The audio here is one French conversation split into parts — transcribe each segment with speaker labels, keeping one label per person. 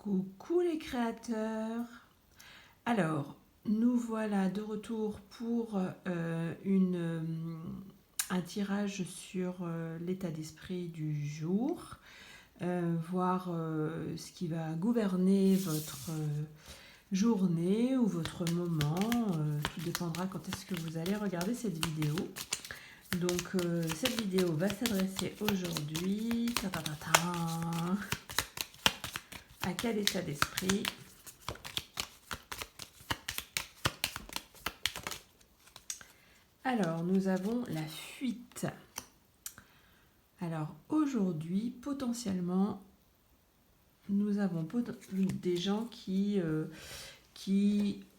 Speaker 1: Coucou les créateurs. Alors, nous voilà de retour pour un tirage sur l'état d'esprit du jour, voir ce qui va gouverner votre journée ou votre moment. Tout dépendra quand est-ce que vous allez regarder cette vidéo. Donc, cette vidéo va s'adresser aujourd'hui à quel état d'esprit? Alors, nous avons la fuite. Alors, aujourd'hui, potentiellement, nous avons des gens qui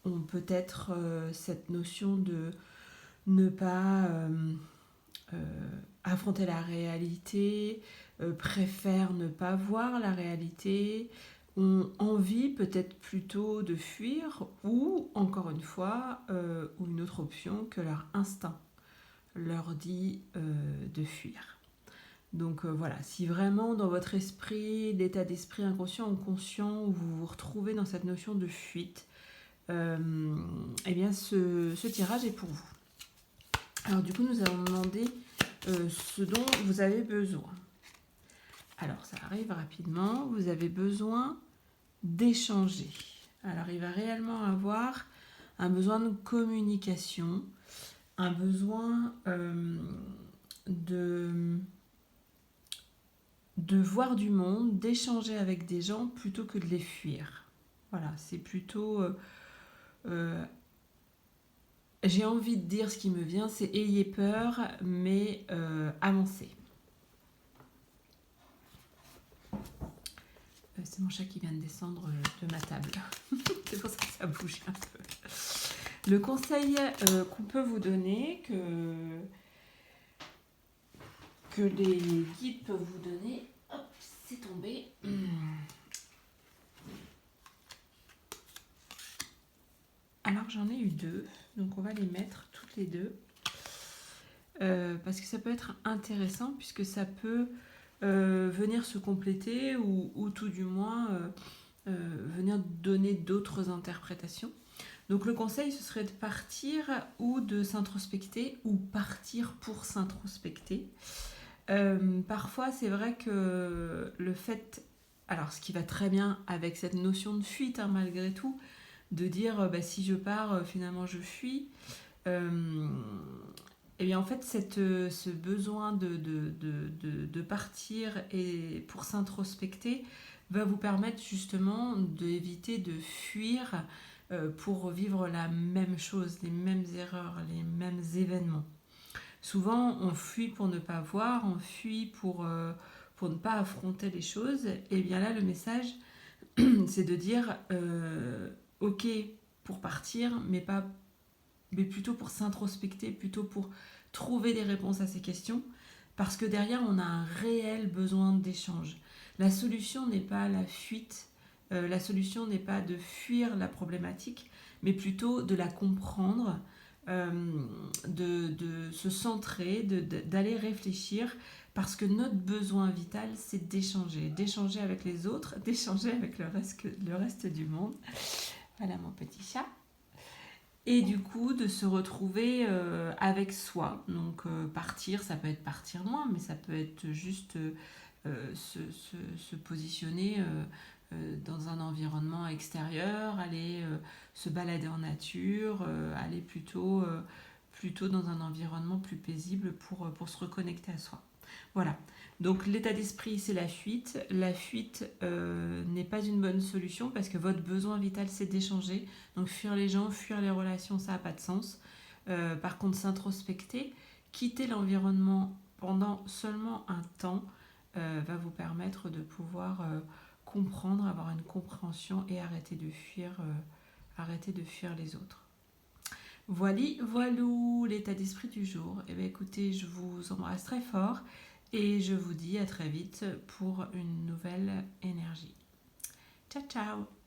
Speaker 1: ont peut-être cette notion de ne pas affronter la réalité, préfèrent ne pas voir la réalité, ont envie peut-être plutôt de fuir ou, encore une fois, ou une autre option que leur instinct leur dit de fuir. Donc voilà, si vraiment dans votre esprit, l'état d'esprit inconscient ou conscient, où vous vous retrouvez dans cette notion de fuite, eh bien ce tirage est pour vous. Alors du coup, nous allons demander ce dont vous avez besoin. Alors ça arrive rapidement, vous avez besoin d'échanger. Alors il va réellement avoir un besoin de communication, un besoin de voir du monde, d'échanger avec des gens plutôt que de les fuir. Voilà, c'est plutôt... j'ai envie de dire ce qui me vient, c'est ayez peur, mais avancez. C'est mon chat qui vient de descendre de ma table. C'est pour ça que ça bouge un peu. Le conseil qu'on peut vous donner, que les guides peuvent vous donner, hop, c'est tombé. Alors j'en ai eu deux, donc on va les mettre toutes les deux. Parce que ça peut être intéressant, puisque ça peut venir se compléter ou tout du moins venir donner d'autres interprétations. Donc le conseil, ce serait de partir ou de s'introspecter ou partir pour s'introspecter. Parfois, c'est vrai que le fait... Alors, ce qui va très bien avec cette notion de fuite, hein, malgré tout, de dire si je pars, finalement je fuis. Et bien en fait, ce besoin de partir et pour s'introspecter va vous permettre justement d'éviter de fuir pour vivre la même chose, les mêmes erreurs, les mêmes événements. Souvent, on fuit pour ne pas voir, on fuit pour ne pas affronter les choses. Et bien là, le message, c'est de dire ok pour partir, mais plutôt pour s'introspecter, plutôt pour trouver des réponses à ces questions, parce que derrière, on a un réel besoin d'échange. La solution n'est pas la fuite, la solution n'est pas de fuir la problématique, mais plutôt de la comprendre, de se centrer, d'aller réfléchir, parce que notre besoin vital, c'est d'échanger avec les autres, d'échanger avec le reste du monde. Voilà mon petit chat. Et du coup, de se retrouver avec soi. Donc partir, ça peut être partir loin, mais ça peut être juste se positionner dans un environnement extérieur, aller se balader en nature, aller plutôt dans un environnement plus paisible pour se reconnecter à soi. Voilà. Donc l'état d'esprit, c'est la fuite. La fuite n'est pas une bonne solution parce que votre besoin vital, c'est d'échanger. Donc fuir les gens, fuir les relations, ça n'a pas de sens. Par contre, s'introspecter, quitter l'environnement pendant seulement un temps va vous permettre de pouvoir comprendre, avoir une compréhension et arrêter de fuir les autres. Voilou, l'état d'esprit du jour. Eh bien, écoutez, je vous embrasse très fort et je vous dis à très vite pour une nouvelle énergie. Ciao, ciao!